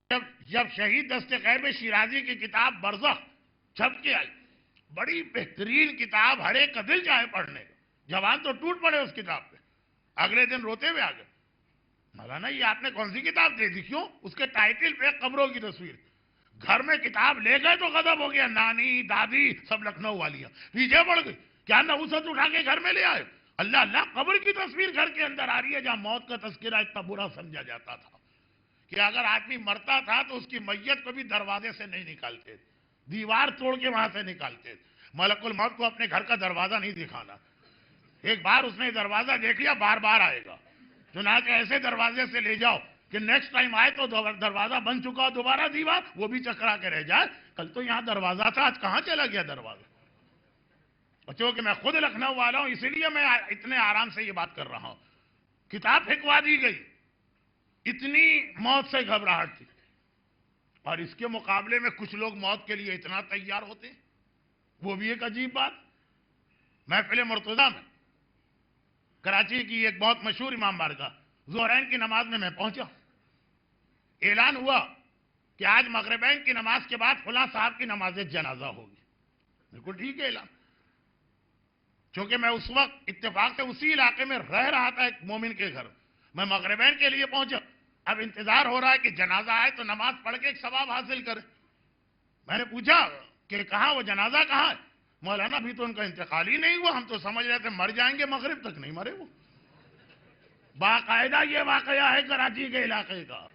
جب شہید دست غیب شیرازی کی کتاب برزخ چھپ کے آئی، بڑی بہترین کتاب، ہر ایک کا دل چاہے پڑھنے کا، جوان تو ٹوٹ پڑے اس کتاب پہ، اگلے دن روتے ہوئے آ گئے، مولانا یہ آپ نے کون سی کتاب دے دی؟ کیوں؟ اس کے ٹائٹل پہ قبروں کی تصویر، گھر میں کتاب لے گئے تو غضب ہو گیا، نانی دادی سب لکھنؤ والیاں پیچھے پڑ گئی، کیا نحوست اٹھا کے گھر میں لے آئے؟ اللہ اللہ، قبر کی تصویر گھر کے اندر آ رہی ہے، جہاں موت کا تذکرہ اتنا برا سمجھا جاتا تھا کہ اگر آدمی مرتا تھا تو اس کی میت کو بھی دروازے سے نہیں نکالتے، دیوار توڑ کے وہاں سے نکالتے، ملک الموت کو اپنے گھر کا دروازہ نہیں دکھانا، ایک بار اس نے دروازہ دیکھ لیا بار بار آئے گا، چنانچہ ایسے دروازے سے لے جاؤ کہ نیکسٹ ٹائم آئے تو دروازہ بن چکا ہو، دوبارہ دیوار وہ بھی چکرا کے رہ جائے، کل تو یہاں دروازہ تھا آج کہاں چلا گیا دروازہ؟ بچوں کہ میں خود لکھنؤ والا ہوں، اسی لیے میں اتنے آرام سے یہ بات کر رہا ہوں، کتاب پھینکوا دی گئی، اتنی موت سے گھبراہٹ تھی، اور اس کے مقابلے میں کچھ لوگ موت کے لیے اتنا تیار ہوتے ہیں، وہ بھی ایک عجیب بات۔ محفل مرتضیٰ میں کراچی کی ایک بہت مشہور امام بارگاہ ظہرین کی نماز میں پہنچا، اعلان ہوا کہ آج مغربین کی نماز کے بعد فلاں صاحب کی نماز جنازہ ہوگی، بالکل ٹھیک ہے اعلان، چونکہ میں اس وقت اتفاق سے اسی علاقے میں رہ رہا تھا ایک مومن کے گھر، میں مغربین کے لیے پہنچا، اب انتظار ہو رہا ہے کہ جنازہ آئے تو نماز پڑھ کے ایک ثواب حاصل کرے، میں نے پوچھا کہ کہاں وہ جنازہ کہاں ہے؟ مولانا ابھی تو ان کا انتقال ہی نہیں ہوا، ہم تو سمجھ رہے تھے مر جائیں گے، مغرب تک نہیں مرے وہ، باقاعدہ یہ واقعہ ہے کراچی کے علاقے کا،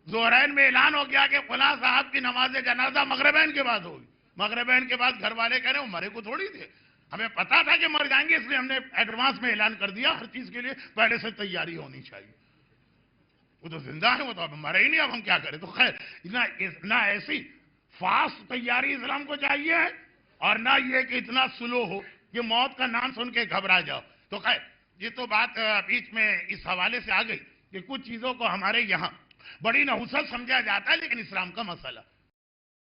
ظہرین میں اعلان ہو گیا کہ فلاں صاحب کی نماز جنازہ مغربین کے بعد ہوگی، مغربین کے بعد گھر والے کہہ رہے ہیں وہ مرے کو تھوڑی تھے، ہمیں پتا تھا کہ مر جائیں گے، اس لیے ہم نے ایڈوانس میں اعلان کر دیا، ہر چیز کے لیے پہلے سے تیاری ہونی چاہیے، وہ تو زندہ ہے، وہ تو اب مرے ہی نہیں، اب ہم کیا کریں؟ تو خیر نہ ایسی فاسٹ تیاری اسلام کو چاہیے ہے، اور نہ یہ کہ اتنا سلو ہو کہ موت کا نام سن کے گھبرا جاؤ۔ تو خیر یہ تو بات بیچ میں اس حوالے سے آ گئی کہ کچھ چیزوں کو ہمارے یہاں بڑی نحوست سمجھا جاتا ہے، لیکن اسلام کا مسئلہ